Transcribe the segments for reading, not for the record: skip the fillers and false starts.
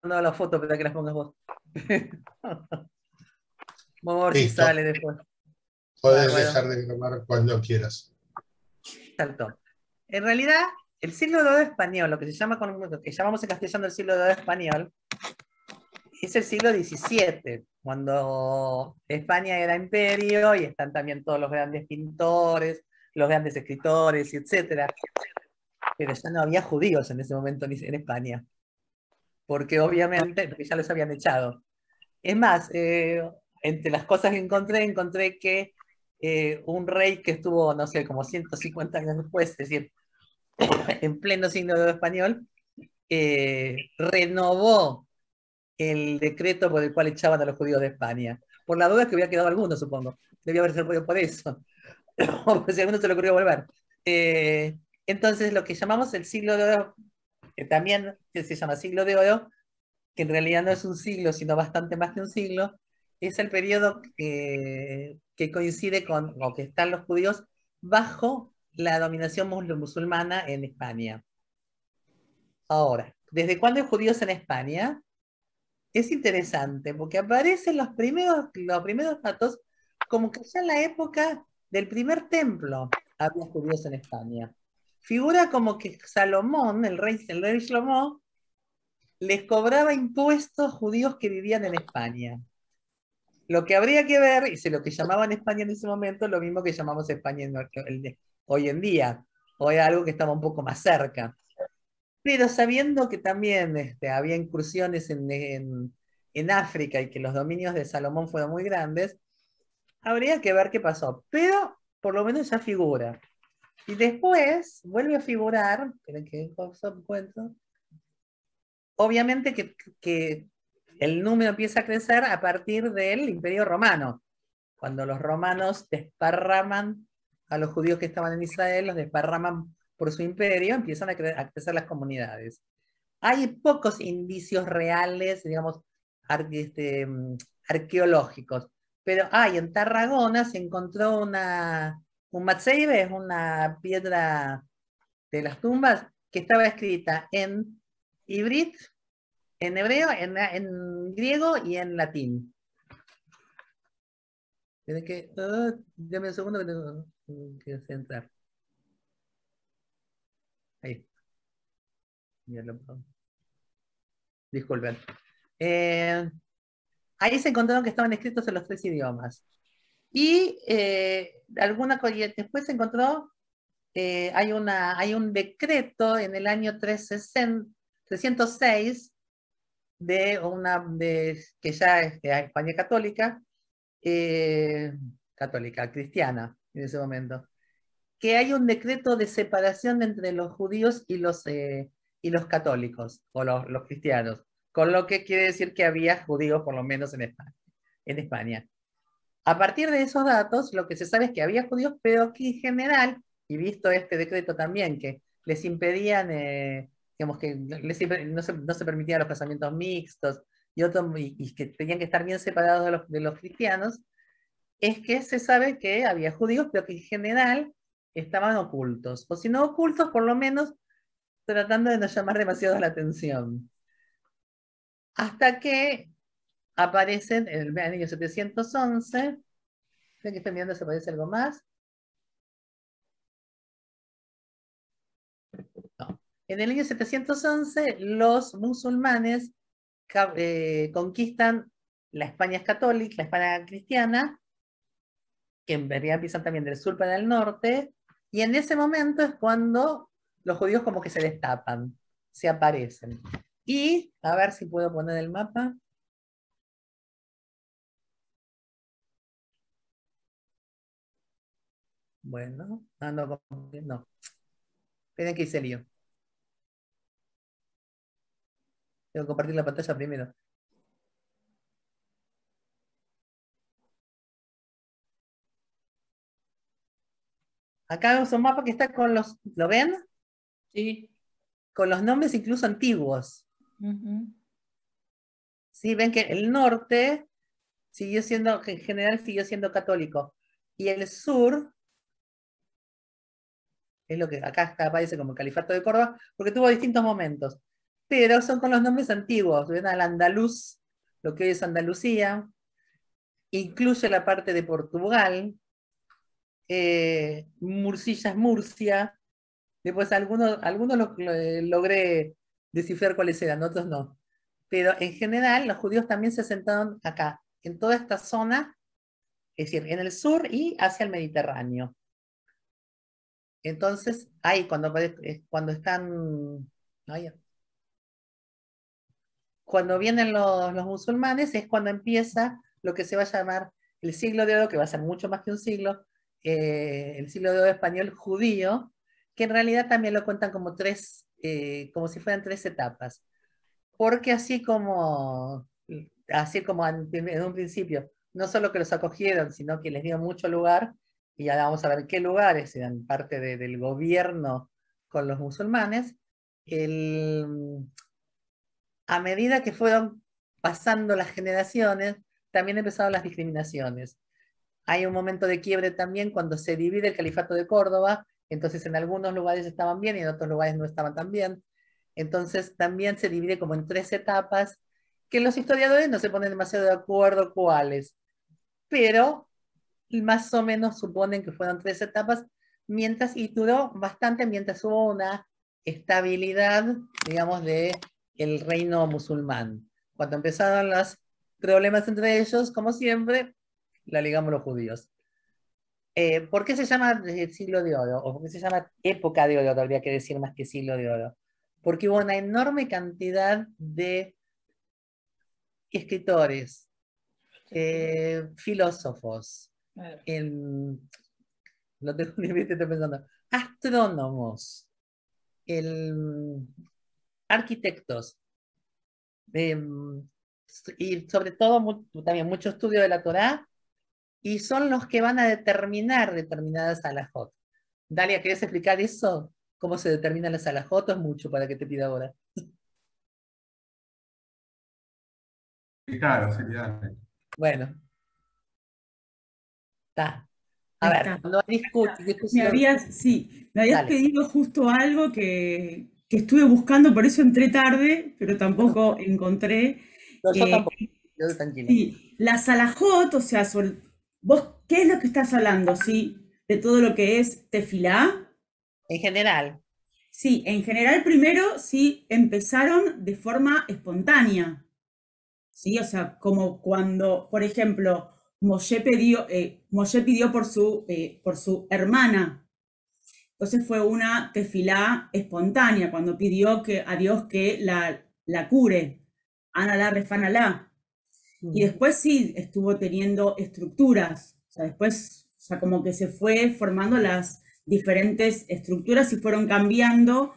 mandado la foto para que las pongas vos. Vamos a ver si Listo. sale después. Podés Bárbaro, dejar de grabar cuando quieras. saltó. En realidad, el siglo II español, lo que se llama lo que llamamos en castellano el siglo II español, es el siglo XVII, cuando España era imperio y están también todos los grandes pintores, los grandes escritores, etcétera. Pero ya no había judíos en ese momento en España, porque obviamente ya los habían echado. Es más, entre las cosas que encontré que un rey que estuvo, no sé, como 150 años después, es decir, en pleno siglo de español, renovó el decreto por el cual echaban a los judíos de España. Por la duda es que hubiera quedado alguno, supongo. Debía haberse podido por eso. O si a alguno se le ocurrió volver. Eh, entonces, lo que llamamos el siglo de oro, que también se llama siglo de oro, que en realidad no es un siglo, sino bastante más que un siglo, es el periodo que coincide con, o que están los judíos bajo la dominación musulmana en España. Ahora, ¿desde cuándo hay judíos en España? Es interesante porque aparecen los primeros datos como que ya en la época del primer templo había judíos en España. Figura como que Salomón, el rey Salomón, les cobraba impuestos judíos que vivían en España. Lo que habría que ver, y lo que llamaban España en ese momento, lo mismo que llamamos España hoy en día, o era algo que estaba un poco más cerca. Pero sabiendo que también había incursiones en África y que los dominios de Salomón fueron muy grandes, habría que ver qué pasó. Pero por lo menos ya figura. Y después vuelve a figurar, esperen que encuentro, obviamente que el número empieza a crecer a partir del Imperio Romano, cuando los romanos desparraman a los judíos que estaban en Israel, los desparraman por su imperio, empiezan a crecer las comunidades. Hay pocos indicios reales, digamos, arqueológicos, pero hay en Tarragona se encontró un matzeibe, una piedra de las tumbas, que estaba escrita en hibrit, en hebreo, en griego y en latín. Tiene que, dame un segundo que tengo que centrar. Ahí, ya lo puedo. Disculpen. Eh, ahí se encontraron que estaban escritos en los tres idiomas. Y después se encontró, hay un decreto en el año 306 que ya es de España católica, católica, cristiana en ese momento, que hay un decreto de separación entre los judíos y los católicos, o los cristianos, con lo que quiere decir que había judíos por lo menos en España. En España. A partir de esos datos, lo que se sabe es que había judíos, pero que en general, y visto este decreto también, que les impedían, digamos que no se permitían los casamientos mixtos y que tenían que estar bien separados de los cristianos, es que se sabe que había judíos, pero que en general estaban ocultos, o si no ocultos, por lo menos tratando de no llamar demasiado la atención. Hasta que aparecen en el año 711, creo que estoy mirando si aparece algo más. No. En el año 711, los musulmanes conquistan la España católica, la España cristiana, que en realidad empiezan también del sur para el norte, y en ese momento es cuando los judíos como que se destapan, se aparecen. Y, a ver si puedo poner el mapa. Bueno, no. Esperen que hice lío. Tengo que compartir la pantalla primero. Acá vemos un mapa que está con ¿lo ven? Sí. Con los nombres incluso antiguos. Ujú. ¿Sí? Ven que el norte siguió siendo, en general siguió siendo católico. Y el sur, es lo que acá aparece como el Califato de Córdoba, porque tuvo distintos momentos. pero son con los nombres antiguos. Ven al andaluz, lo que hoy es Andalucía, incluye la parte de Portugal, Murcia es Murcia, después algunos logré descifrar cuáles eran, otros no. Pero en general los judíos también se asentaron acá, en toda esta zona, es decir, en el sur y hacia el Mediterráneo. Entonces, ahí cuando están, ay, cuando vienen los musulmanes es cuando empieza lo que se va a llamar el siglo de oro, que va a ser mucho más que un siglo, el siglo de oro español judío, que en realidad también lo cuentan como como si fueran tres etapas. Porque así como en un principio, no solo que los acogieron, sino que les dio mucho lugar, y ahora vamos a ver qué lugares eran parte del gobierno con los musulmanes, el, a medida que fueron pasando las generaciones, también empezaron las discriminaciones. Hay un momento de quiebre también cuando se divide el califato de Córdoba, entonces en algunos lugares estaban bien y en otros lugares no estaban tan bien. Entonces también se divide como en tres etapas, que los historiadores no se ponen demasiado de acuerdo cuáles, pero más o menos suponen que fueron tres etapas, y duró bastante mientras hubo una estabilidad, digamos, de el reino musulmán. Cuando empezaron los problemas entre ellos, como siempre, la ligamos los judíos. ¿Por qué se llama siglo de oro? ¿O por qué se llama época de oro? Habría que decir más que siglo de oro. Porque hubo una enorme cantidad de escritores, filósofos, en, lo tengo en mi mente, estoy pensando, astrónomos, el, arquitectos, eh, y sobre todo también mucho estudio de la Torá, y son los que van a determinar determinadas alajot. Dalia, ¿querés explicar eso? ¿Cómo se determinan las alajot? ¿O es mucho para que te pida ahora? Claro, sí, dale. Bueno, está. A Ahí ver, está. cuando hay discusión, Sí, me habías dale. pedido justo algo que estuve buscando, por eso entré tarde, pero tampoco encontré. No, yo Eh, tampoco, yo tranquilo. sí, la Salahot, o sea, vos, ¿qué es lo que estás hablando? ¿Sí? De todo lo que es tefilá. En general, Sí, en general primero sí empezaron de forma espontánea. ¿Sí? O sea, como cuando, por ejemplo, Moshe pidió por su hermana. Entonces fue una tefilá espontánea, cuando pidió a Dios que la cure. Ana refanalá. Y después sí estuvo teniendo estructuras. O sea, después, o sea, como que se fue formando las diferentes estructuras y fueron cambiando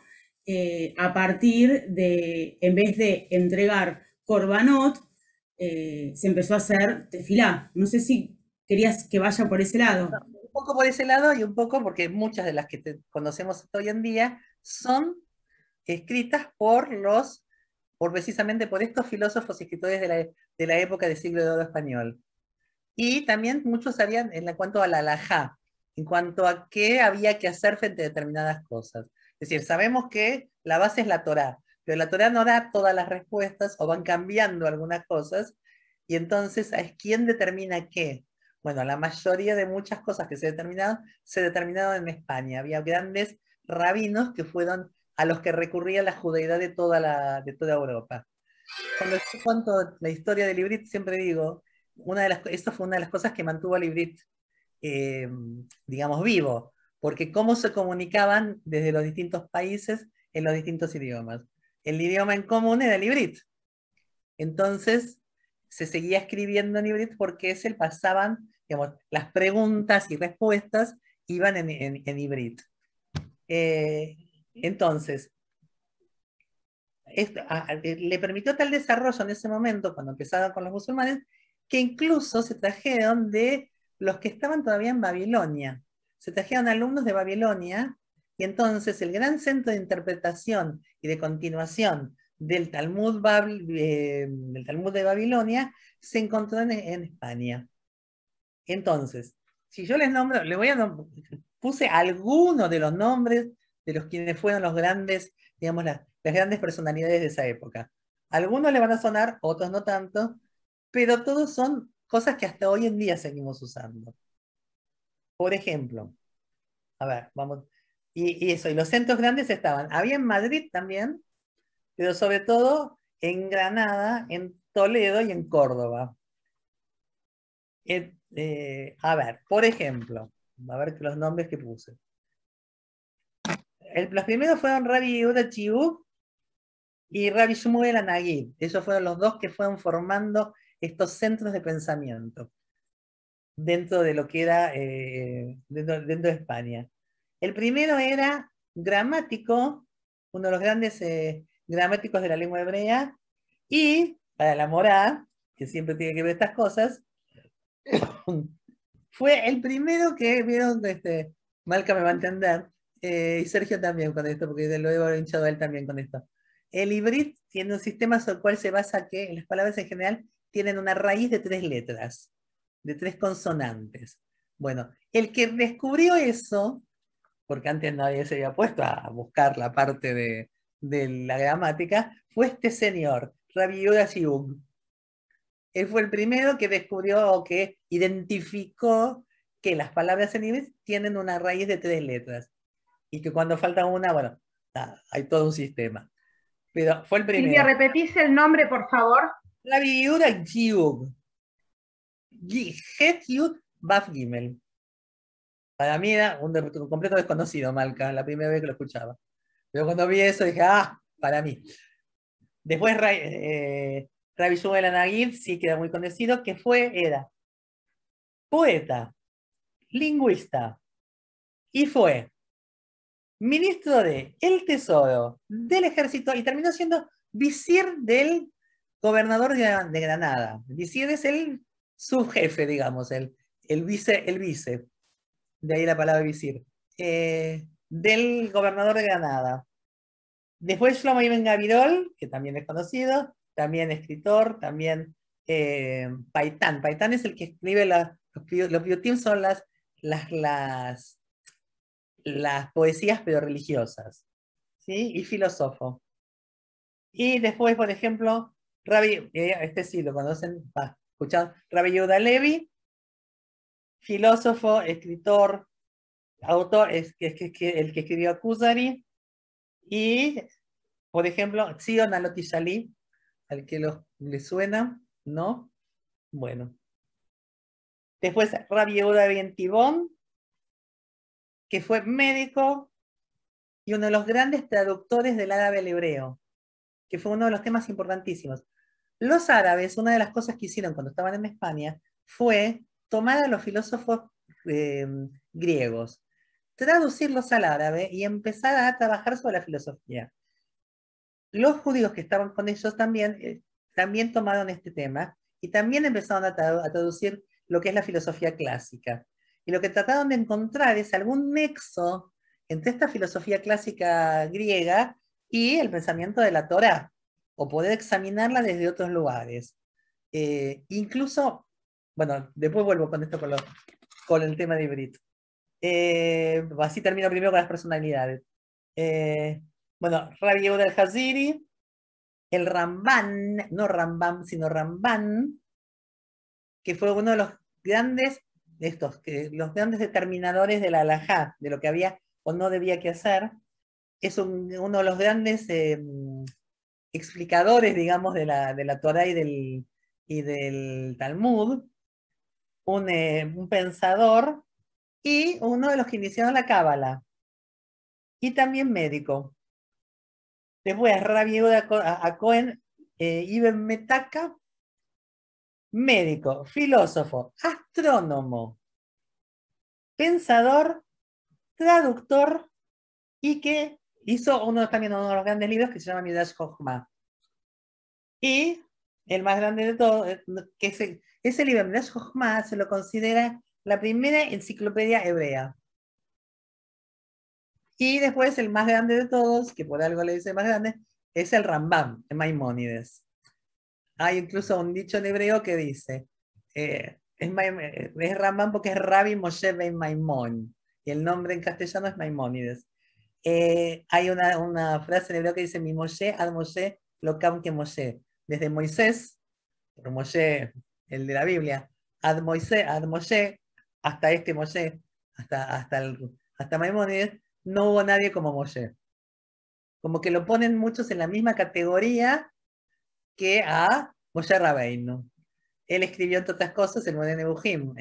a partir de, en vez de entregar korbanot, se empezó a hacer tefilá. No sé si querías que vaya por ese lado. un poco por ese lado y un poco porque muchas de las que conocemos hoy en día son escritas precisamente por estos filósofos y escritores de la época del siglo de oro español. Y también muchos sabían en cuanto a la halajá, en cuanto a qué había que hacer frente a determinadas cosas. Es decir, sabemos que la base es la Torá, pero la Torá no da todas las respuestas o van cambiando algunas cosas, y entonces es quién determina qué. Bueno, la mayoría de muchas cosas que se determinaron en España. Había grandes rabinos que fueron a los que recurría la judeidad de toda Europa. Cuando yo cuento la historia del Ibrit, siempre digo, esto fue una de las cosas que mantuvo al Ibrit, eh, digamos, vivo, porque cómo se comunicaban desde los distintos países en los distintos idiomas. El idioma en común era el Ibrit. Entonces, se seguía escribiendo en Ibrit porque pasaban, digamos, las preguntas y respuestas iban en Ibrit. Entonces, le permitió tal desarrollo en ese momento, cuando empezaron con los musulmanes, que incluso se trajeron de los que estaban todavía en Babilonia. Se trajeron alumnos de Babilonia, y entonces el gran centro de interpretación y de continuación del Talmud de Babilonia se encontró en España. Entonces, si yo les nombro, puse algunos de los nombres de los quienes fueron los grandes, digamos, las grandes personalidades de esa época. Algunos le van a sonar, otros no tanto, pero todos son cosas que hasta hoy en día seguimos usando. Por ejemplo, a ver, vamos. Y eso, y los centros grandes estaban. Había en Madrid también, pero sobre todo en Granada, en Toledo y en Córdoba. A ver, por ejemplo, a ver los nombres que puse. Los primeros fueron Rabbi Yehuda Chiuk y Rabbi Shmuel Anagid. Ellos fueron los dos que fueron formando estos centros de pensamiento dentro de lo que era dentro de España. El primero era gramático, uno de los grandes gramáticos de la lengua hebrea, y para la Morá, que siempre tiene que ver estas cosas, fue el primero que vieron, Malca me va a entender, y Sergio también con esto, porque lo he hinchado a él también con esto. El hibrid tiene un sistema sobre el cual se basa que las palabras en general tienen una raíz de 3 letras, de 3 consonantes. Bueno, el que descubrió eso, porque antes nadie se había puesto a buscar la parte de la gramática, fue este señor, Rabbi Yehuda Chiuk. Él fue el primero que descubrió o que identificó que las palabras en inglés tienen una raíz de 3 letras. Y que cuando falta una, bueno, hay todo un sistema. Pero fue el Silvia, primero. ¿repetís el nombre, por favor? Rabbi Yehuda Chiuk. Het Yud Baf Gimel. Para mí era un completo desconocido, Malca, la primera vez que lo escuchaba. Pero cuando vi eso dije, para mí. Después Rabbi Shmuel Anagid sí queda muy conocido, que era poeta, lingüista, y fue ministro del Tesoro, del Ejército, y terminó siendo visir del gobernador de Granada. Visir es el subjefe, digamos, el vice, de ahí la palabra visir, del gobernador de Granada. Después Shlomo Ibn Gabirol, que también es conocido, también escritor, también Paitán. Paitán es el que escribe los piyutim, son las poesías pero religiosas, ¿sí? Y filósofo. Y después, por ejemplo, este sí lo conocen, escuchado, Rabbi Yehuda Levi, filósofo, escritor, autor, el que escribió Kuzari, y, por ejemplo, Zion Aloti Shalí, al que le suena, ¿no? Bueno. Después, Rabbi Yehuda Ben Tibón, que fue médico y uno de los grandes traductores del árabe al hebreo, que fue uno de los temas importantísimos. Los árabes, una de las cosas que hicieron cuando estaban en España, fue tomar a los filósofos griegos, traducirlos al árabe y empezar a trabajar sobre la filosofía. Los judíos que estaban con ellos también tomaron este tema y también empezaron a traducir lo que es la filosofía clásica. Y lo que trataron de encontrar es algún nexo entre esta filosofía clásica griega y el pensamiento de la Torá, o poder examinarla desde otros lugares. Incluso, bueno, después vuelvo con esto, con el tema de Ibrit. Así termino primero con las personalidades. Bueno, Rabbi Yehuda al-Haziri, el Ramban, no Rambam, sino Ramban, que fue uno de los grandes, los grandes determinadores de la halajá, de lo que había o no debía que hacer. Es uno de los grandes explicadores, digamos, de la Torá y del Talmud, un pensador y uno de los que iniciaron la Cábala, y también médico. Después, Rabbi Yehuda HaKohen Ibn Metaka, médico, filósofo, astrónomo, pensador, traductor, y que hizo también uno de los grandes libros que se llama Midrash Chochmah. Y el más grande de todos, que ese libro, Midrash Chochmah, se lo considera la primera enciclopedia hebrea. Y después el más grande de todos, que por algo le dice más grande, es el Rambam, de Maimónides. Hay incluso un dicho en hebreo que dice, es Rambam porque es Rabbi Moshe ben Maimón, y el nombre en castellano es Maimónides. Hay una frase en hebreo que dice, mi Moshe ad Moshe lo cam que Moshe. Desde Moisés, por Moshe, el de la Biblia, ad Moshe, hasta este Moshe, hasta Maimónides, no hubo nadie como Moshe. Como que lo ponen muchos en la misma categoría que a Moshe Rabbeinu. Él escribió, entre otras cosas, el Moreh Nebuchim,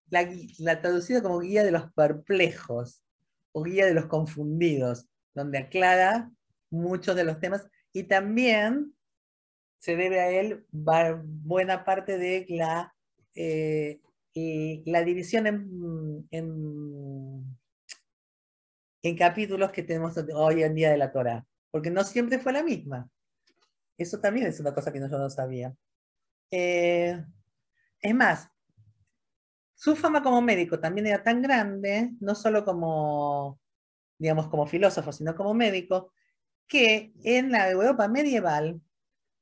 la traducida como guía de los perplejos o guía de los confundidos, donde aclara muchos de los temas y también se debe a él buena parte de la división en capítulos que tenemos hoy en día de la Torá, porque no siempre fue la misma. Eso también es una cosa que yo no sabía. Es más, su fama como médico también era tan grande, no solo como, digamos, como filósofo, sino como médico, que en la Europa medieval,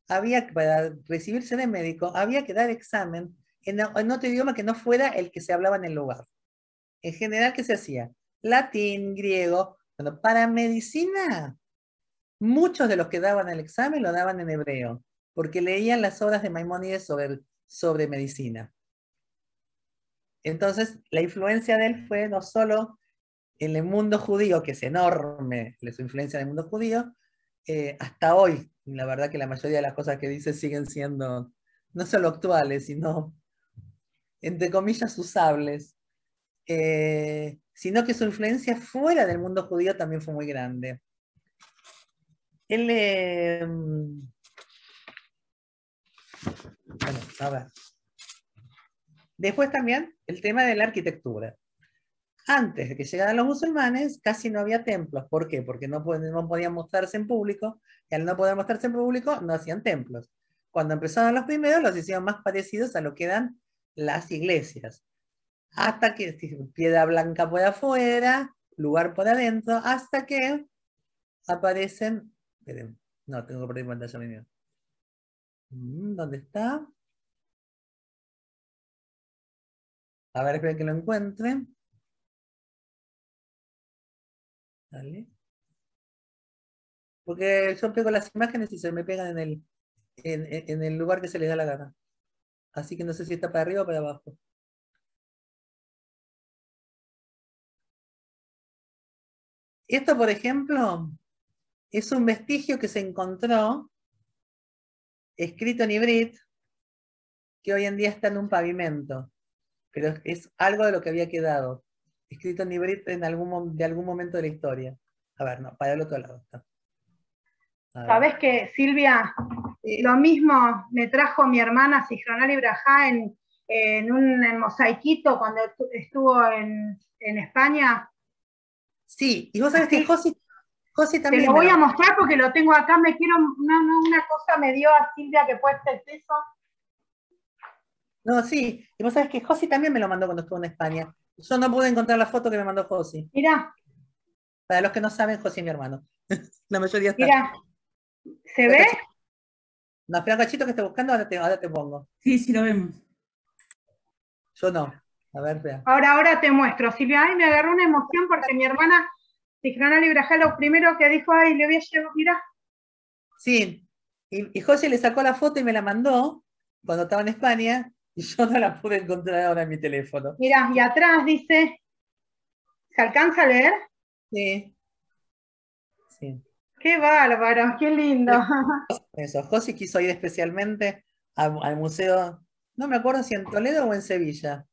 para recibirse de médico, había que dar examen en otro idioma que no fuera el que se hablaba en el lugar. En general, ¿qué se hacía? Latín, griego. Bueno, para medicina, muchos de los que daban el examen lo daban en hebreo, porque leían las obras de Maimónides sobre medicina. Entonces, la influencia de él fue no solo en el mundo judío, que es enorme, su influencia en el mundo judío, hasta hoy, la verdad que la mayoría de las cosas que dice siguen siendo no solo actuales, sino, entre comillas, usables, sino que su influencia fuera del mundo judío también fue muy grande. Él, bueno, a ver. Después también el tema de la arquitectura. Antes de que llegaran los musulmanes, casi no había templos. ¿Por qué? Porque no podían mostrarse en público, y al no poder mostrarse en público, no hacían templos. Cuando empezaron los primeros, los hicieron más parecidos a lo que eran las iglesias. Hasta que, piedra blanca por afuera, lugar por adentro, hasta que aparecen... Esperen, no, tengo que perder pantalla mío. ¿Dónde está? A ver, esperen que lo encuentre. Dale. Porque yo pego las imágenes y se me pegan en el lugar que se les da la gana. Así que no sé si está para arriba o para abajo. Esto, por ejemplo, es un vestigio que se encontró escrito en hibrit, que hoy en día está en un pavimento. Pero es algo de lo que había quedado. Escrito en hibrit de algún momento de la historia. A ver, no, para el otro lado está. Sabés que, Silvia, lo mismo me trajo mi hermana Sijronal Ibrahá en un mosaiquito cuando estuvo en España. Sí, y vos sabés que Josi Te también lo me voy lo... a mostrar porque lo tengo acá. Una cosa me dio a Silvia que puesta el peso. No, sí, y vos sabés que Josi también me lo mandó cuando estuvo en España. Yo no pude encontrar la foto que me mandó Josi. Mirá, Para los que no saben, Josi es mi hermano. La mayoría está. mirá. ¿Se Espera, ve? cachito. No, espera, cachito que esté buscando, ahora te pongo. Sí, sí lo vemos. Yo no. A ver, espera. Ahora te muestro, Silvia. Ay, me agarró una emoción porque mi hermana Sijronal Ibrahá lo primero que dijo, ay, le voy a llevar, mirá. Sí, y José le sacó la foto y me la mandó cuando estaba en España y yo no la pude encontrar ahora en mi teléfono. Mirá, y atrás dice, ¿se alcanza a leer? Sí, sí. Qué bárbaro, qué lindo. Eso, José quiso ir especialmente al museo, no me acuerdo si en Toledo o en Sevilla.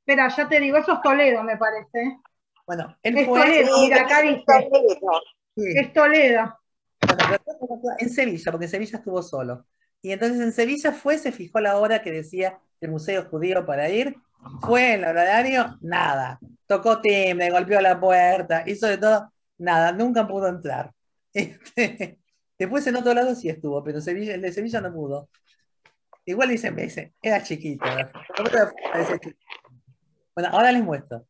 Espera, ya te digo, eso es Toledo, me parece. Bueno, él Es fue, Toledo, mira, acá dice. Es sí, Toledo. bueno, pero en Sevilla, porque en Sevilla estuvo solo. Y entonces en Sevilla se fijó la hora que decía el Museo Judío para ir, fue en el horario, nada. Tocó timbre, golpeó la puerta, hizo de todo, nada, nunca pudo entrar. Después en otro lado sí estuvo, pero el de Sevilla no pudo. Igual dice, era chiquito. Bueno, ahora les muestro.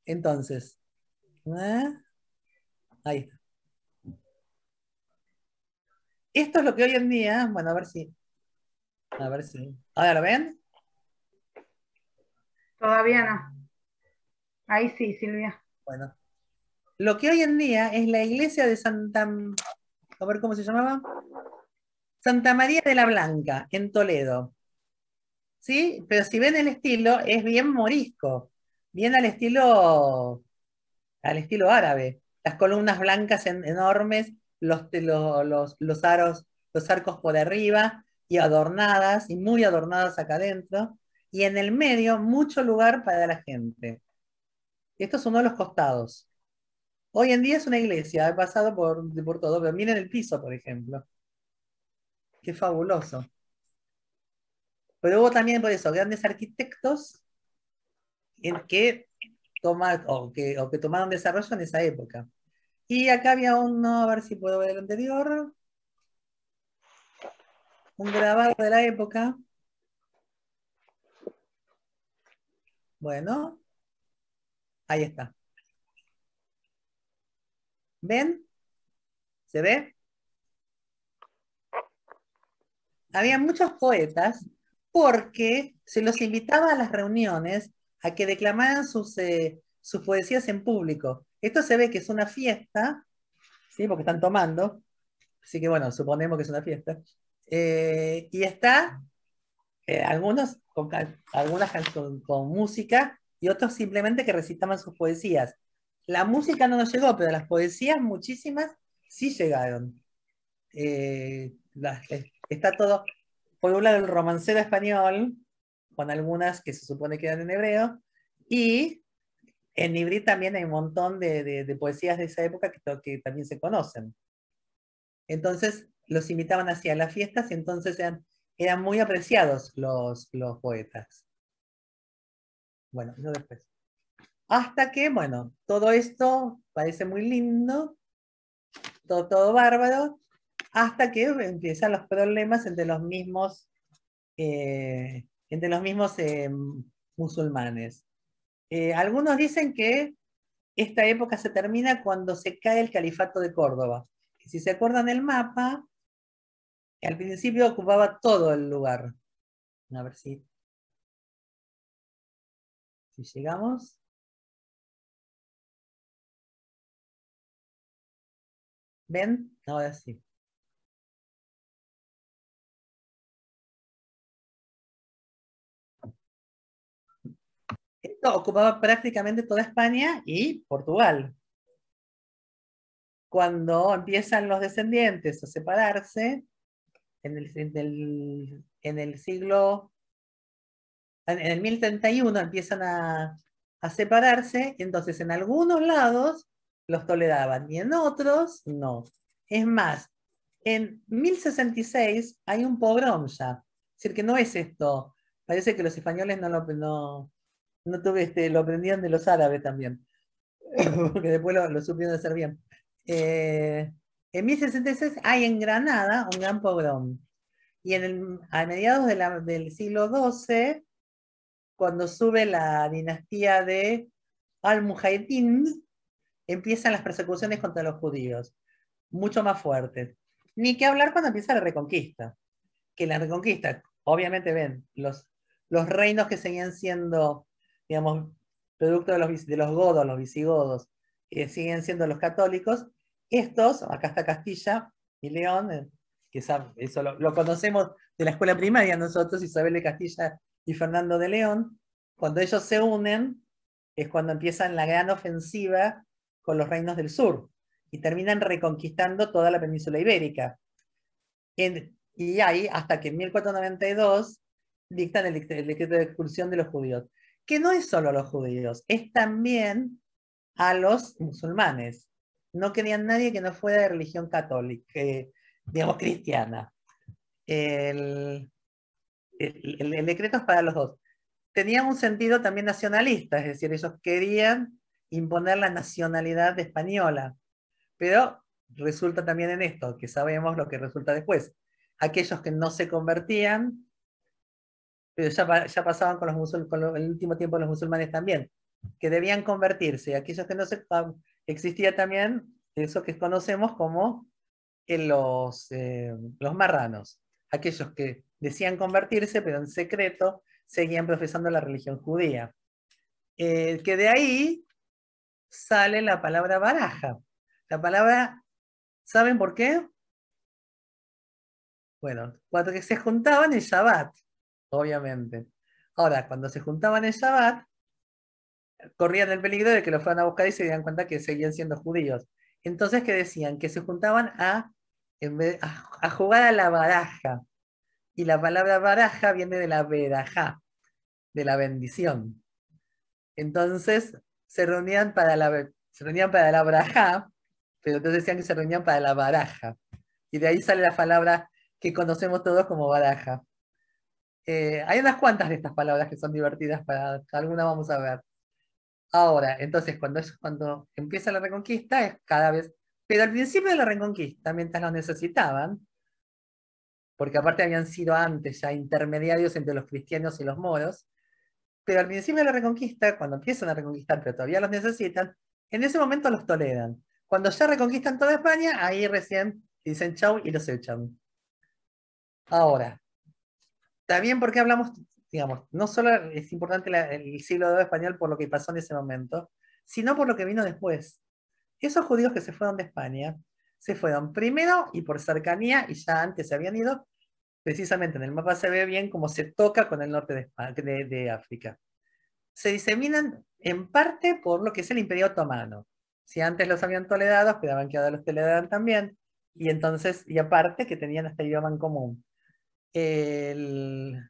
Entonces, ¿eh? Ahí está. Esto es lo que hoy en día, bueno, a ver si, ¿ahora lo ven? Todavía no. Ahí sí, Silvia. Bueno, lo que hoy en día es la iglesia de a ver cómo se llamaba, Santa María de la Blanca, en Toledo. ¿Sí? Pero si ven el estilo, es bien morisco, bien al estilo árabe. Las columnas blancas enormes, los aros, los arcos por arriba, y adornadas, y muy adornadas acá adentro, y en el medio mucho lugar para la gente. Esto es uno de los costados. Hoy en día es una iglesia, he pasado por todo, pero miren el piso, por ejemplo. Qué fabuloso. Pero hubo también por eso grandes arquitectos que o que tomaron desarrollo en esa época. Y acá había uno, a ver si puedo ver el anterior, un grabado de la época. Bueno, ahí está. ¿Ven? ¿Se ve? Había muchos poetas porque se los invitaba a las reuniones a que declamaran sus poesías en público. Esto se ve que es una fiesta, ¿sí? Porque están tomando, así que bueno, suponemos que es una fiesta. Y está algunos algunas con música y otros simplemente que recitaban sus poesías. La música no nos llegó, pero las poesías, muchísimas, sí llegaron. Está todo, por un lado, el romancero español, con algunas que se supone que eran en hebreo, y en Ibrí también hay un montón de poesías de esa época que también se conocen. Entonces los invitaban hacia las fiestas y entonces eran muy apreciados los poetas. Bueno, eso después. Hasta que, bueno, todo esto parece muy lindo, todo bárbaro, hasta que empiezan los problemas entre los mismos musulmanes. Algunos dicen que esta época se termina cuando se cae el califato de Córdoba. Si se acuerdan el mapa, al principio ocupaba todo el lugar. A ver si llegamos. ¿Ven? Ahora sí. Esto ocupaba prácticamente toda España y Portugal. Cuando empiezan los descendientes a separarse, en el siglo, en el 1031 empiezan a separarse, entonces en algunos lados los toleraban y en otros no. Es más, en 1066 hay un pogrom ya, es decir, que no es esto, parece que los españoles lo aprendían de los árabes también, porque después lo supieron hacer bien. En 1066 hay en Granada un gran pogrom. Y a mediados del siglo XII, cuando sube la dinastía de Al-Mujahidin, empiezan las persecuciones contra los judíos, mucho más fuertes. Ni que hablar cuando empieza la Reconquista. Que la Reconquista, obviamente ven, los reinos que seguían siendo, digamos, producto de los godos, los visigodos, que siguen siendo los católicos, estos, acá está Castilla y León, que eso lo conocemos de la escuela primaria nosotros, Isabel de Castilla y Fernando de León, cuando ellos se unen, es cuando empiezan la gran ofensiva con los reinos del sur, y terminan reconquistando toda la península ibérica. Y ahí, hasta que en 1492 dictan el decreto de expulsión de los judíos, que no es solo a los judíos, es también a los musulmanes. No querían nadie que no fuera de religión católica, digamos cristiana. El decreto es para los dos. Tenía un sentido también nacionalista, es decir, ellos querían imponer la nacionalidad española, pero resulta también en esto, que sabemos lo que resulta después. Aquellos que no se convertían, pero ya pasaban con el último tiempo los musulmanes también, que debían convertirse. Aquellos que no se... Existía también eso que conocemos como los marranos. Aquellos que decían convertirse, pero en secreto seguían profesando la religión judía. Que de ahí sale la palabra baraja. La palabra, ¿saben por qué? Bueno, cuando que se juntaban en Shabbat, obviamente. Ahora, cuando se juntaban en Shabbat, corrían el peligro de que los fueran a buscar y se dieran cuenta que seguían siendo judíos. Entonces, ¿qué decían? Que se juntaban a jugar a la baraja. Y la palabra baraja viene de la berajá, de la bendición. Entonces, se reunían para la barajá, pero entonces decían que se reunían para la baraja. Y de ahí sale la palabra que conocemos todos como baraja. Hay unas cuantas de estas palabras que son divertidas, para algunas vamos a ver. Ahora, entonces, cuando empieza la Reconquista, es cada vez. Pero al principio de la Reconquista, mientras lo necesitaban, porque aparte habían sido antes ya intermediarios entre los cristianos y los moros, pero al principio de la Reconquista, cuando empiezan a reconquistar, pero todavía los necesitan, en ese momento los toleran. Cuando ya reconquistan toda España, ahí recién dicen chau y los echan. Ahora, también porque hablamos, digamos, no solo es importante el siglo II español por lo que pasó en ese momento, sino por lo que vino después. Esos judíos que se fueron de España, se fueron primero y por cercanía, y ya antes se habían ido, precisamente en el mapa se ve bien cómo se toca con el norte de África. Se diseminan en parte por lo que es el Imperio Otomano. Si antes los habían toledado, esperaban que ahora los toledaran también, y entonces, y aparte que tenían este idioma en común. El,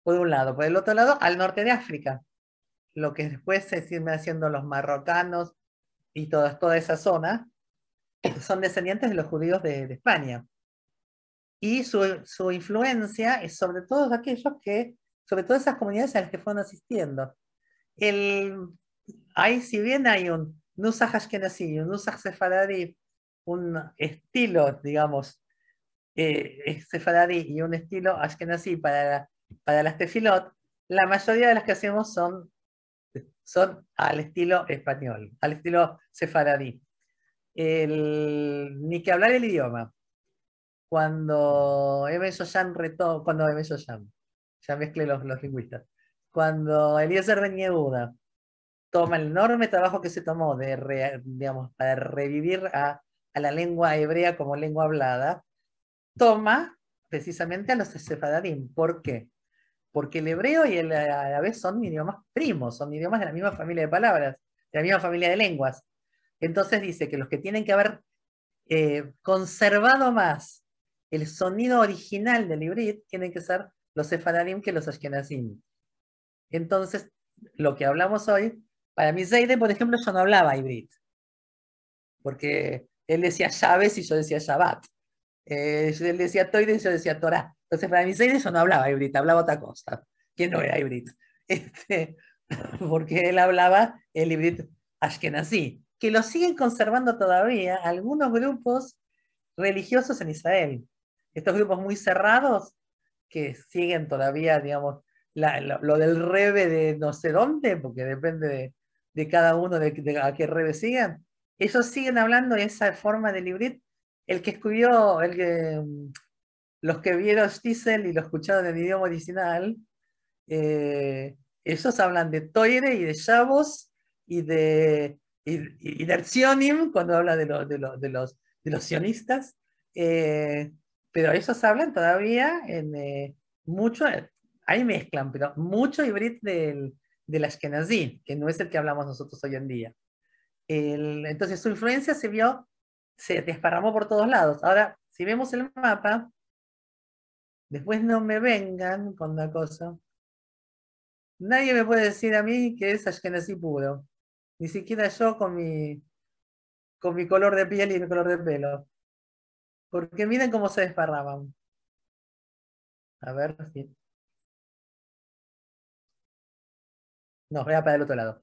por un lado. Por el otro lado, al norte de África, lo que después se siguen haciendo los marrocanos y toda esa zona, son descendientes de los judíos de España. Y su influencia es sobre todos aquellos que, sobre todas esas comunidades a las que fueron asistiendo. Si bien hay un Nusach Ashkenazi y un Nusach Sefaradí, un estilo, digamos, Sefaradí y un estilo Ashkenazi para las tefilot, la mayoría de las que hacemos son al estilo español, al estilo sefaradí. Ni que hablar el idioma. Ya mezclé los lingüistas. Cuando Eliezer Ben Yehuda toma el enorme trabajo que se tomó digamos, para revivir a la lengua hebrea como lengua hablada, toma precisamente a los sefaradim. ¿Por qué? Porque el hebreo y el árabe son idiomas primos, son idiomas de la misma familia de palabras, de la misma familia de lenguas. Entonces dice que los que tienen que haber conservado más el sonido original del hibrid tienen que ser los sefaradim que los ashkenazim. Entonces, lo que hablamos hoy, para mí Zeide, por ejemplo, yo no hablaba hibrid, porque él decía llaves y yo decía Shabbat. Él decía Toire y yo decía Torah. Entonces, para mí Zeide yo no hablaba hibrid, hablaba otra cosa, que no era hibrid. Porque él hablaba el hibrid ashkenazí, que lo siguen conservando todavía algunos grupos religiosos en Israel. Estos grupos muy cerrados que siguen todavía, digamos, lo del rebe de no sé dónde, porque depende de cada uno de a qué rebe sigan. Ellos siguen hablando de esa forma del hibrid. El que escribió, los que vieron Stiesel y lo escucharon en idioma original, ellos hablan de Toire y de Shavos y de Tzionim cuando habla de los sionistas, pero ellos hablan todavía mucho, ahí mezclan, pero mucho hibrid del Ashkenazí, que no es el que hablamos nosotros hoy en día. Entonces su influencia se desparramó por todos lados. Ahora, si vemos el mapa, después no me vengan con la cosa. Nadie me puede decir a mí que es Ashkenazí puro. Ni siquiera yo con mi color de piel y mi color de pelo. Porque miren cómo se desparraman. A ver si. No, voy a para el otro lado.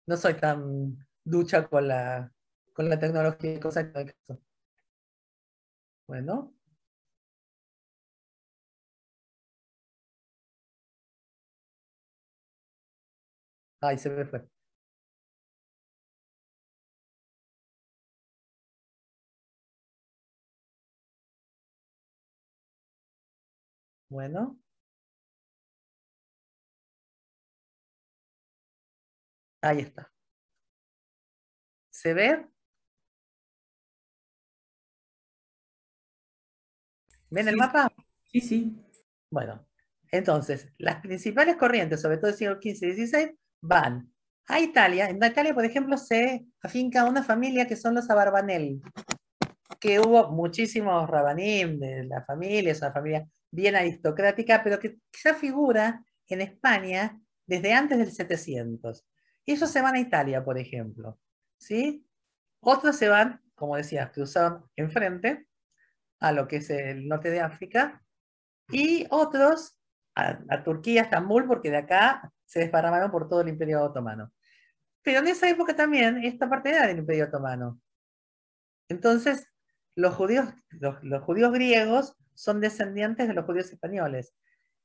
No soy tan ducha con la tecnología y cosas que eso. Bueno. Ay, se me fue. Bueno. Ahí está. ¿Se ve? ¿Ven el Sí, mapa? sí, sí. Bueno, entonces, las principales corrientes, sobre todo del siglo XV y XVI, van a Italia. En Italia, por ejemplo, se afinca una familia que son los Abarbanel, que hubo muchísimos rabanim de la familia, es una familia bien aristocrática, pero que ya figura en España desde antes del 700. Ellos se van a Italia, por ejemplo, ¿sí? Otros se van, como decía, cruzaron enfrente a lo que es el norte de África, y otros a Turquía, a Estambul, porque de acá se desparramaron por todo el Imperio Otomano. Pero en esa época también, esta parte era del Imperio Otomano. Entonces, los judíos griegos son descendientes de los judíos españoles.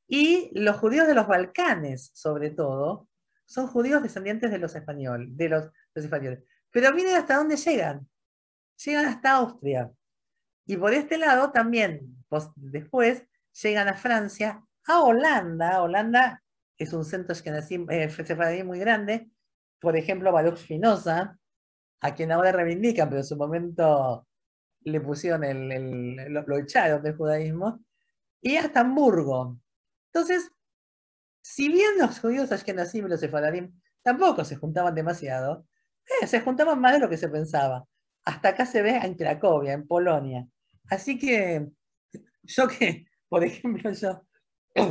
Y los judíos de los Balcanes, sobre todo, son judíos descendientes de los españoles, los españoles. Pero miren hasta dónde llegan. Llegan hasta Austria. Y por este lado también, después, llegan a Francia, a Holanda. Holanda es un centro sefaradí muy grande. Por ejemplo, Baruch Spinoza, a quien ahora reivindican, pero en su momento le pusieron lo echaron del judaísmo, y hasta Hamburgo. Entonces, si bien los judíos ashkenazim y los sefaradim tampoco se juntaban demasiado, se juntaban más de lo que se pensaba. Hasta acá se ve en Cracovia, en Polonia. Así que yo que, por ejemplo, yo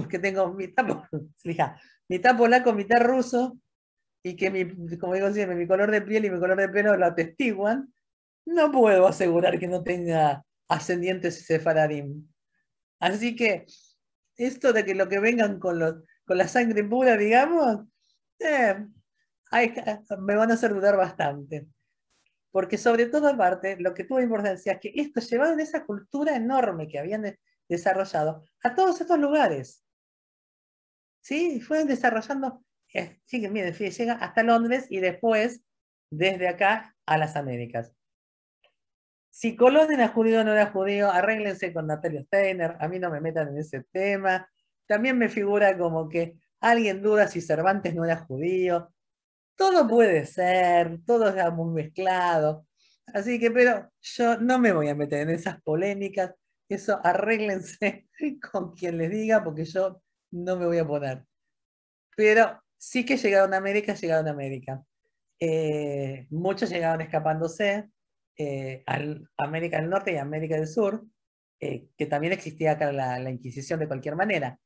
que tengo mitad polaco, mitad ruso, y que como digo siempre, mi color de piel y mi color de pelo lo atestiguan, no puedo asegurar que no tenga ascendientes sefaradim. Así que esto de que lo que vengan con la sangre pura, digamos, eh, me van a hacer dudar bastante. Porque sobre todo aparte, lo que tuvo importancia es que esto llevaron esa cultura enorme que habían desarrollado a todos estos lugares. ¿Sí? Fueron desarrollando, sí, miren, llega hasta Londres y después desde acá a las Américas. Si Colón era judío o no era judío, arréglense con Natalio Steiner, a mí no me metan en ese tema. También me figura como que alguien duda si Cervantes no era judío. Todo puede ser, todo está muy mezclado. Así que, pero yo no me voy a meter en esas polémicas. Eso arréglense con quien les diga, porque yo no me voy a poner. Pero sí que llegaron a América, llegaron a América. Muchos llegaron escapándose a América del Norte y América del Sur, que también existía acá la Inquisición de cualquier manera.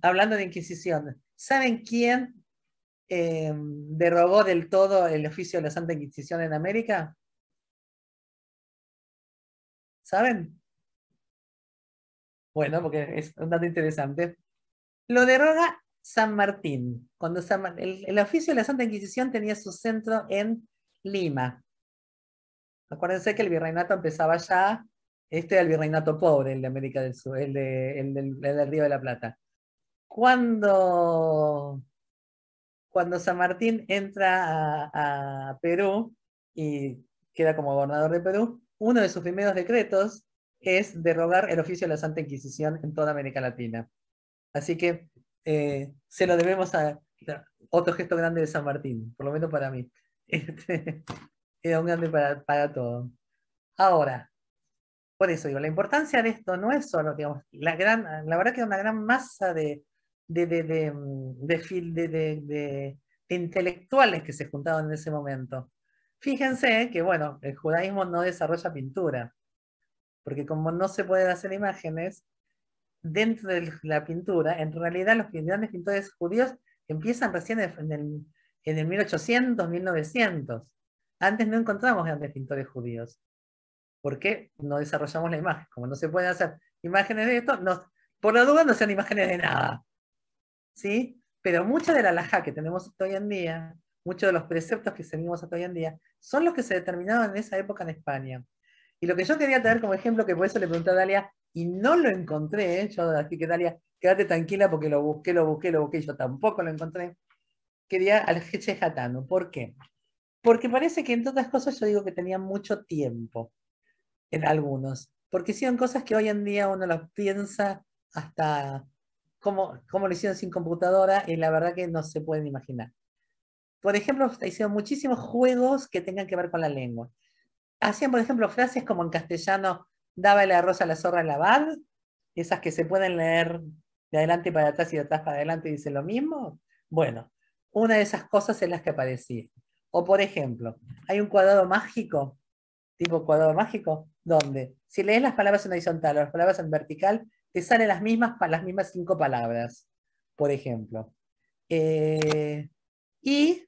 Hablando de Inquisición, ¿saben quién derogó del todo el oficio de la Santa Inquisición en América? ¿Saben? Bueno, porque es un dato interesante. Lo deroga San Martín. Cuando el oficio de la Santa Inquisición tenía su centro en Lima. Acuérdense que el virreinato empezaba ya, este era el virreinato pobre, el de América del Sur, el del Río de la Plata. Cuando San Martín entra a Perú y queda como gobernador de Perú, uno de sus primeros decretos es derogar el oficio de la Santa Inquisición en toda América Latina. Así que se lo debemos a otro gesto grande de San Martín, por lo menos para mí. Era un grande para todo. Ahora, por eso digo, la importancia de esto no es solo, digamos, la verdad que una gran masa de intelectuales que se juntaban en ese momento. Fíjense que, bueno, el judaísmo no desarrolla pintura, porque como no se pueden hacer imágenes, dentro de la pintura, en realidad los grandes pintores judíos empiezan recién en el 1800, 1900. Antes no encontramos grandes pintores judíos. ¿Por qué no desarrollamos la imagen? Como no se pueden hacer imágenes de esto, por la duda no sean imágenes de nada. ¿Sí? Pero mucha de la halajá que tenemos hasta hoy en día, muchos de los preceptos que seguimos hasta hoy en día, son los que se determinaban en esa época en España. Y lo que yo quería traer como ejemplo, que por eso le pregunté a Dalia, y no lo encontré, yo así que Dalia, quédate tranquila porque lo busqué, y yo tampoco lo encontré, quería al Jeche Jatano. ¿Por qué? Porque parece que, entre otras cosas, yo digo que tenían mucho tiempo en algunos, porque hicieron cosas que hoy en día uno las piensa hasta cómo lo hicieron sin computadora, y la verdad que no se pueden imaginar. por ejemplo, hicieron muchísimos juegos que tengan que ver con la lengua. Hacían, por ejemplo, frases como en castellano, daba el arroz a la zorra en la bar, esas que se pueden leer de adelante para atrás y de atrás para adelante y dicen lo mismo. Bueno, una de esas cosas es las que aparecía. O por ejemplo, hay un cuadrado mágico, tipo cuadrado mágico, donde si lees las palabras en horizontal o las palabras en vertical, te salen las mismas 5 palabras, por ejemplo. Y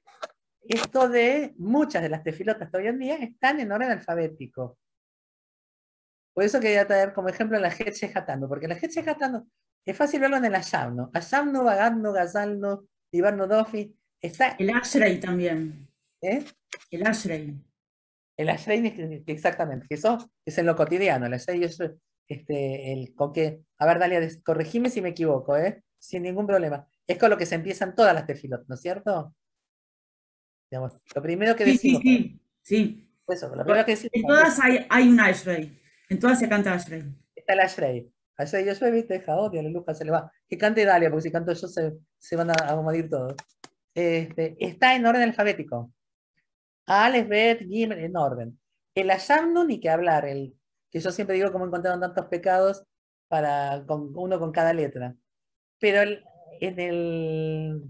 esto de muchas de las tefilotas de hoy en día están en orden alfabético. Por eso quería traer como ejemplo la Hetche Hatano, porque la Hetche Hatano es fácil verlo en el Ayamno. Ayamno, Bagarno, Gazalno, Ibarno Dofi. Está, El Ashrei también. ¿eh? El Ashrei. El Ashrei, exactamente, que eso es en lo cotidiano. El Ashrei es con que, a ver, Dalia, corregime si me equivoco, sin ningún problema. Es con lo que se empiezan todas las tefilot, ¿no es cierto? Digamos, lo primero que Sí, sí, decimos, sí, sí. eso, lo primero que decimos, En todas hay un Ashrei. En todas se canta Ashrei. está el Ashrei. Ashrei yo viste, Jaot y Aleluja se le va. Que cante Dalia, porque si canto yo se van a morir todos. Está en orden alfabético. Aleph, Bet, Gimel, en orden. El Ayamnu, ni que hablar, que yo siempre digo cómo encontraron tantos pecados uno con cada letra. Pero en el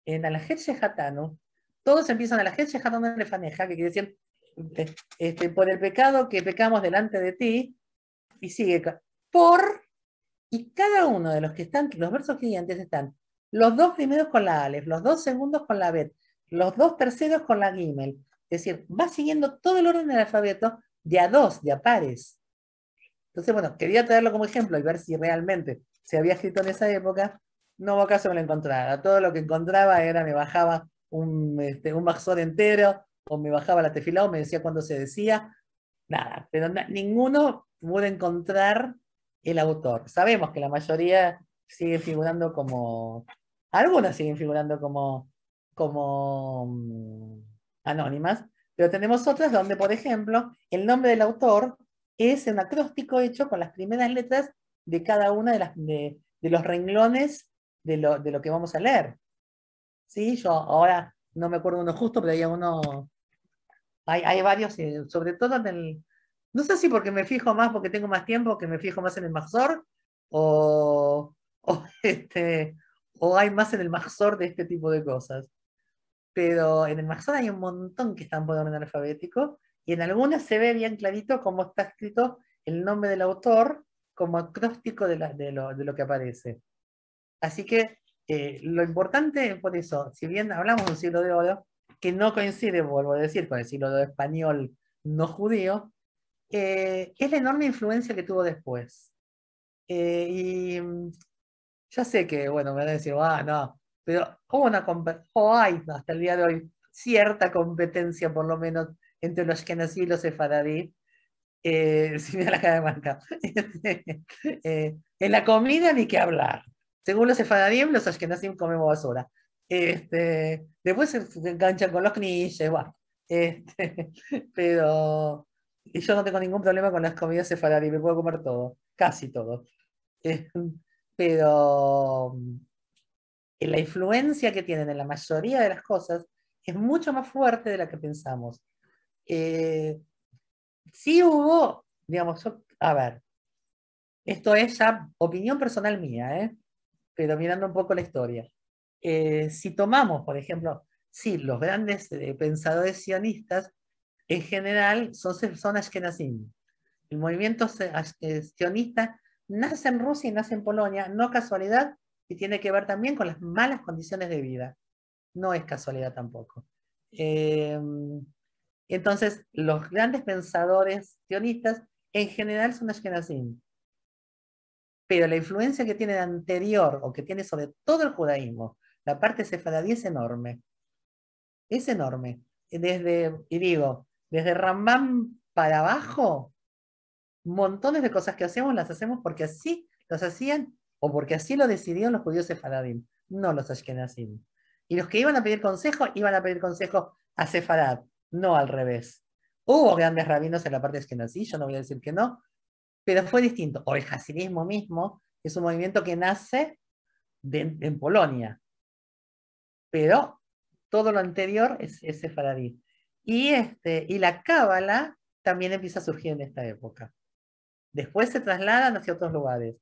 Hetche Hatanu, todos empiezan a la Hetche Hatanu Lefaneja, que quiere decir, por el pecado que pecamos delante de ti, y sigue y cada uno de los que están, los versos siguientes están los 2 primeros con la Aleph, los 2 segundos con la Bet, los 2 terceros con la Gimel. Es decir, va siguiendo todo el orden del alfabeto de a 2, de a pares. Entonces, bueno, quería traerlo como ejemplo y ver si realmente se había escrito en esa época. No hubo caso me lo encontrara. Todo lo que encontraba me bajaba un Maxor entero, o me bajaba la tefilá, o me decía cuándo se decía. Nada, pero ninguno pudo encontrar el autor. Sabemos que la mayoría sigue figurando algunas siguen figurando como anónimas, pero tenemos otras donde, por ejemplo, el nombre del autor es un acróstico hecho con las primeras letras de cada una de los renglones de lo que vamos a leer. ¿Sí? Yo ahora no me acuerdo uno justo, pero hay varios, sobre todo no sé si porque me fijo más, porque tengo más tiempo, que me fijo más en el Maxor, o, o hay más en el Maxor de este tipo de cosas. Pero en el Maxor hay un montón que están por orden alfabético, y en algunas se ve bien clarito cómo está escrito el nombre del autor como acróstico de lo que aparece. Así que lo importante, por eso, si bien hablamos de un siglo de oro, que no coincide, vuelvo a decir, con el siglo de oro español no judío, es la enorme influencia que tuvo después. Y ya sé que, bueno, me van a decir, no, pero hay hasta el día de hoy cierta competencia, por lo menos, entre los ashkenazí y los sefaradí. Si me da la cara de marca. En la comida ni que hablar. Según los sefaradíes, los ashkenazim comemos basura. Después se enganchan con los knishes, bueno. Pero y yo no tengo ningún problema con las comidas sefaradí, me puedo comer todo, casi todo. Eh, pero la influencia que tienen en la mayoría de las cosas es mucho más fuerte de la que pensamos. Sí hubo, digamos, a ver, esto es ya opinión personal mía, pero mirando un poco la historia. Si tomamos, por ejemplo, sí, los grandes pensadores sionistas, en general son ashkenazim. El movimiento sionista nace en Rusia y nace en Polonia, no casualidad, y tiene que ver también con las malas condiciones de vida. No es casualidad tampoco. Entonces, los grandes pensadores sionistas en general son ashkenazim. Pero la influencia que tiene anterior, o que tiene sobre todo el judaísmo, la parte sefaradí es enorme. Es enorme. Desde Rambam para abajo, montones de cosas que hacemos las hacemos porque así los hacían, o porque así lo decidieron los judíos sefaradim, no los ashkenazim. Y los que iban a pedir consejo a Sefarad, no al revés. Hubo grandes rabinos en la parte ashkenazí, yo no voy a decir que no, pero fue distinto. O el hasidismo mismo es un movimiento que nace en Polonia, pero todo lo anterior es sefaradí. Y la cábala también empieza a surgir en esta época. Después se trasladan hacia otros lugares,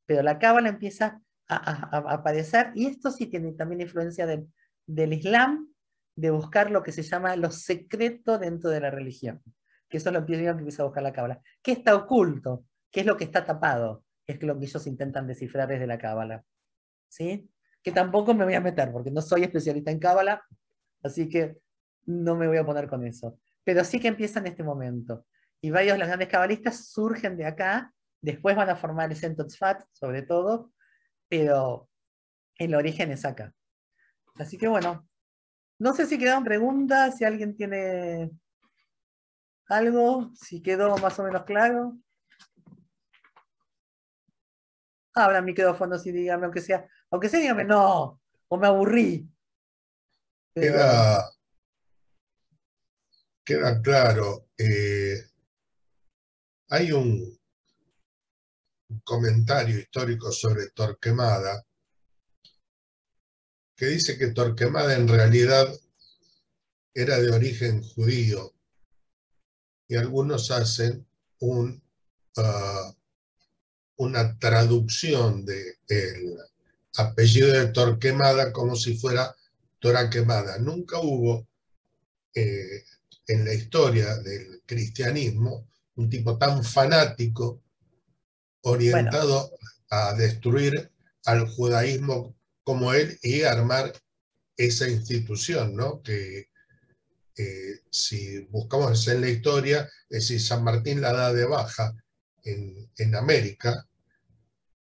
pero la cábala empieza a aparecer, y esto sí tiene también influencia del Islam, de buscar lo que se llama lo secreto dentro de la religión, que eso es lo primero que empieza a buscar la cábala. ¿Qué está oculto? ¿Qué es lo que está tapado? Es lo que ellos intentan descifrar desde la cábala. ¿Sí? Que tampoco me voy a meter, porque no soy especialista en cábala, así que no me voy a poner con eso. Pero sí que empieza en este momento. Y varios de los grandes cabalistas surgen de acá, después van a formar el Centro Tzfat, sobre todo, pero el origen es acá. Así que bueno, no sé si quedaron preguntas, si alguien tiene algo, si quedó más o menos claro. Abra el micrófono y dígame, aunque sea, dígame no, o me aburrí. Pero, Queda claro. Hay un comentario histórico sobre Torquemada que dice que Torquemada en realidad era de origen judío, y algunos hacen una traducción del apellido de Torquemada como si fuera Torá quemada. Nunca hubo en la historia del cristianismo un tipo tan fanático orientado a destruir al judaísmo como él y armar esa institución, ¿no? Que si buscamos en la historia, es decir, San Martín la da de baja en América,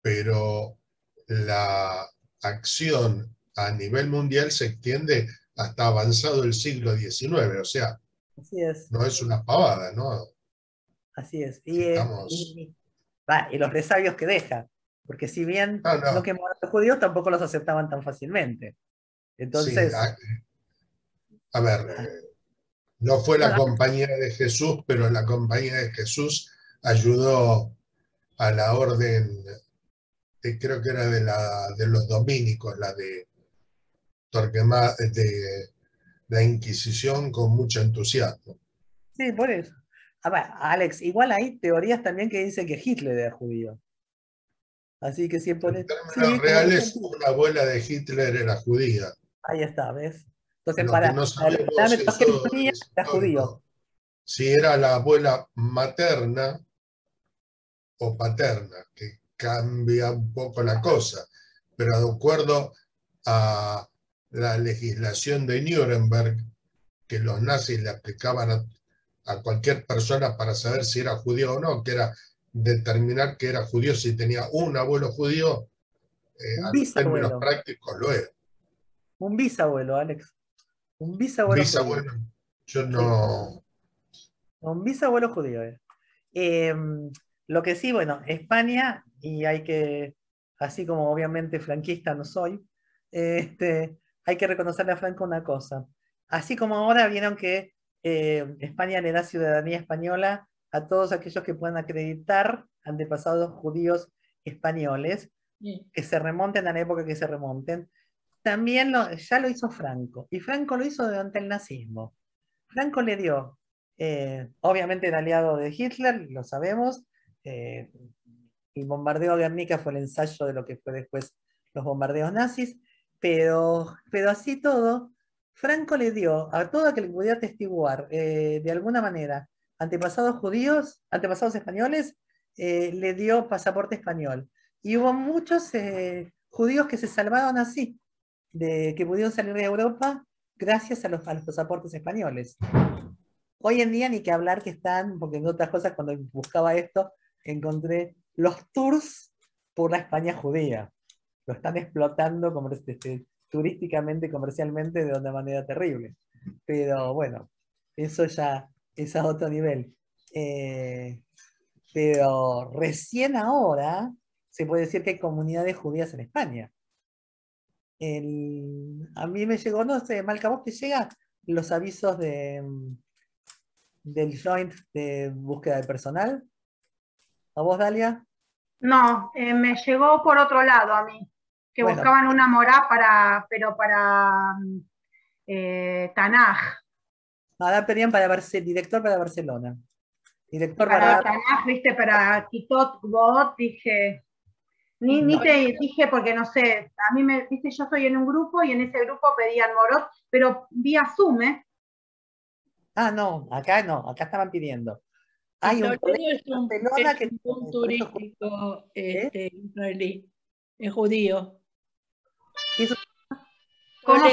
pero la acción a nivel mundial se extiende hasta avanzado el siglo XIX, o sea, así es. no es una pavada, ¿no? Así es. Estamos... Y los resabios que deja, porque si bien No, no no, quemaban a los judíos, tampoco los aceptaban tan fácilmente. sí, Entonces, a ver, no fue la bueno, compañía de Jesús, pero la compañía de Jesús ayudó a la orden, creo que era de los dominicos, la de Torquemada, de la Inquisición, con mucho entusiasmo. sí, por eso. A ver, Alex, igual hay teorías también que dicen que Hitler era judío. Así que siempre En términos sí, como que reales, una abuela de Hitler era judía. ahí está, ¿ves? Entonces, Lo que no para los sabemos parámetros que él eso tenía, es era judío. histórico. Si era la abuela materna o paterna, que cambia un poco la cosa, pero de acuerdo a la legislación de Nuremberg, que los nazis le aplicaban a cualquier persona para saber si era judío o no, que era determinar que era judío si tenía un abuelo judío, Un a los términos bisabuelo. prácticos lo era. Un bisabuelo, Alex. Un bisabuelo judío. Bisabuelo, yo Sí, no... un bisabuelo judío. Lo que sí, bueno, España, y hay que, así como obviamente franquista no soy, hay que reconocerle a Franco una cosa. Así como ahora vieron que España le da ciudadanía española a todos aquellos que puedan acreditar antepasados judíos españoles, que se remonten a la época que se remonten, también ya lo hizo Franco, y Franco lo hizo durante el nazismo. Franco le dio, obviamente el aliado de Hitler, lo sabemos, eh, el bombardeo de Guernica fue el ensayo de lo que fue después los bombardeos nazis, pero así todo, Franco le dio a todo aquel que pudiera atestiguar de alguna manera antepasados judíos, antepasados españoles, le dio pasaporte español. Y hubo muchos judíos que se salvaron así, que pudieron salir de Europa gracias a los pasaportes españoles. Hoy en día ni que hablar que están, porque en otras cosas cuando buscaba esto, encontré los tours por la España judía. Lo están explotando turísticamente, comercialmente, de una manera terrible. Pero bueno, eso ya es a otro nivel. Pero recién ahora se puede decir que hay comunidades judías en España. A mí me llegó, no sé, Malca, ¿vos te llega los avisos del joint de búsqueda de personal? ¿A vos, Dalia? No, me llegó por otro lado a mí, que Bueno, buscaban una morá para Tanaj. Ahora pedían para director para Barcelona. Director Para para... Tanaj, viste, para Kitot Bot, dije... Ni te dije porque no sé, a mí viste, yo estoy en un grupo y en ese grupo pedían Morot, pero vía Zoom, ¿eh? Ah, no, acá estaban pidiendo. Hay un Toledo es un Barcelona que punto turístico ¿Eh? israelí, es judío. ¿Cómo?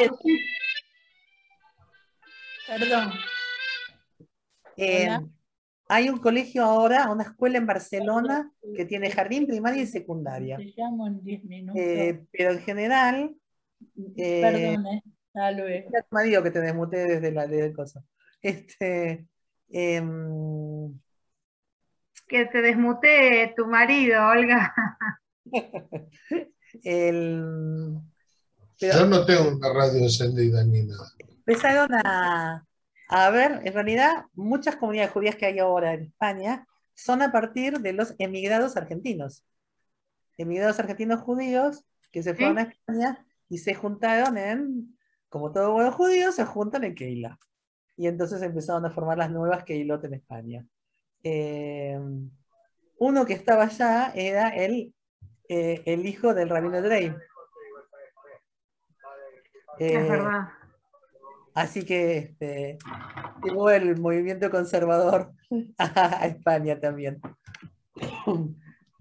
Perdón. Hola. Hay un colegio ahora, una escuela en Barcelona que tiene jardín primaria y secundaria. Te llamo en 10 minutos. Pero en general... Perdón, hasta luego. Ya me digo que te desmuté desde el coso. Que te desmute tu marido, Olga. Yo no tengo una radio encendida ni nada. Empezaron a ver, en realidad, muchas comunidades judías que hay ahora en España son a partir de los emigrados argentinos. Emigrados argentinos judíos que se fueron a España y se juntaron como todo buen judío, se juntan en Keila. Y entonces empezaron a formar las nuevas Keilot en España. Uno que estaba allá era el hijo del rabino Drey. Es verdad. Así que llevó el movimiento conservador a España también.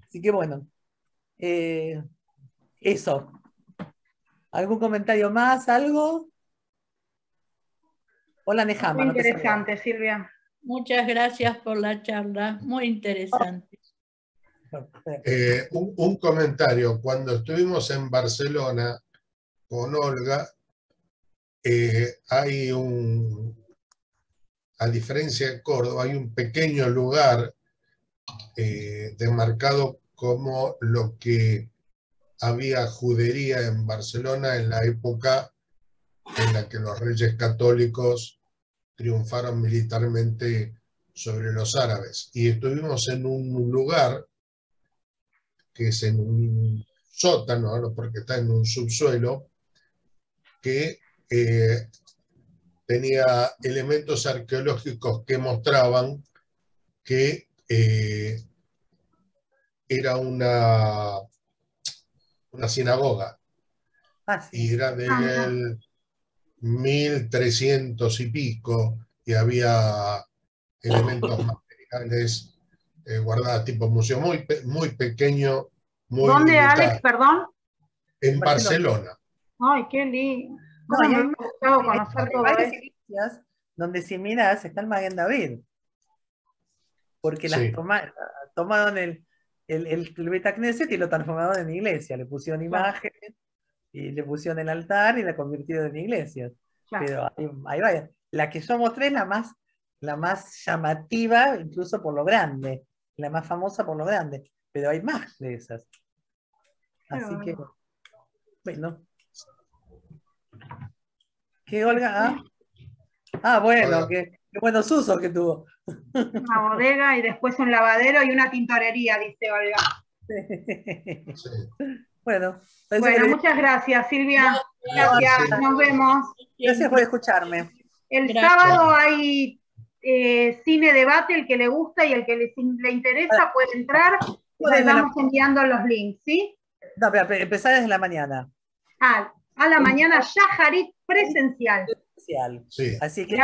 Así que bueno, eso. ¿Algún comentario más? ¿Algo? Hola, Nejama. Muy interesante, Silvia. Muchas gracias por la charla, muy interesante. Un comentario. Cuando estuvimos en Barcelona con Olga, hay a diferencia de Córdoba, hay un pequeño lugar demarcado como lo que había judería en Barcelona en la época en la que los reyes católicos triunfaron militarmente sobre los árabes. Y estuvimos en un lugar que es en un sótano, ¿no? Porque está en un subsuelo, que tenía elementos arqueológicos que mostraban que era una sinagoga. Sí. Y era del 1300 y pico, y había elementos materiales guardados, tipo museo muy pequeño, muy ¿Dónde, limitado. Alex, perdón? En Barcelona. Ay, qué lindo. No, ¿Cómo me hubiera gustado conocer todo varias esto? iglesias donde si miras está el Maguen David. Porque las tomaron el Betacneset y lo transformaron en iglesia. Le pusieron imágenes y le pusieron el altar y la convirtieron en iglesia. Pero hay varias. La que yo mostré es la más llamativa, incluso por lo grande. La más famosa por lo grande. Pero hay más de esas. Así que, bueno. ¿Qué, Olga? Bueno, qué buenos usos que tuvo. Una bodega y después un lavadero y una tintorería, dice Olga. Sí. Bueno, muchas gracias, Silvia. Gracias, nos vemos. Gracias por escucharme. El sábado hay cine debate, el que le gusta y el que le interesa puede entrar. Les vamos enviando los links, ¿sí? No, pero empezar desde la mañana. A la mañana, Shaharit presencial. Sí. Así que...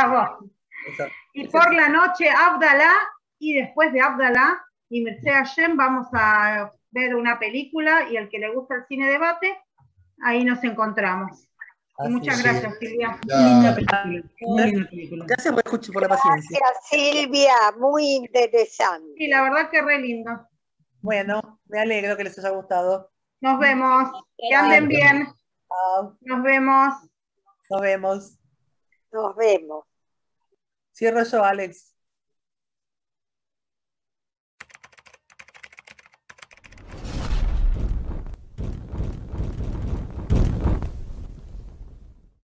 Y por la noche, Abdalá, y después de Abdalá y Mircea Hashem vamos a ver una película, y el que le gusta el cine debate, ahí nos encontramos. Y muchas gracias, Silvia. Linda película. Muy linda película. Gracias por la paciencia. Gracias, Silvia, muy interesante. Sí, la verdad que re lindo. Bueno, me alegro que les haya gustado. Nos vemos. Que anden bien. Nos vemos. Nos vemos. Nos vemos. Cierro yo, Alex.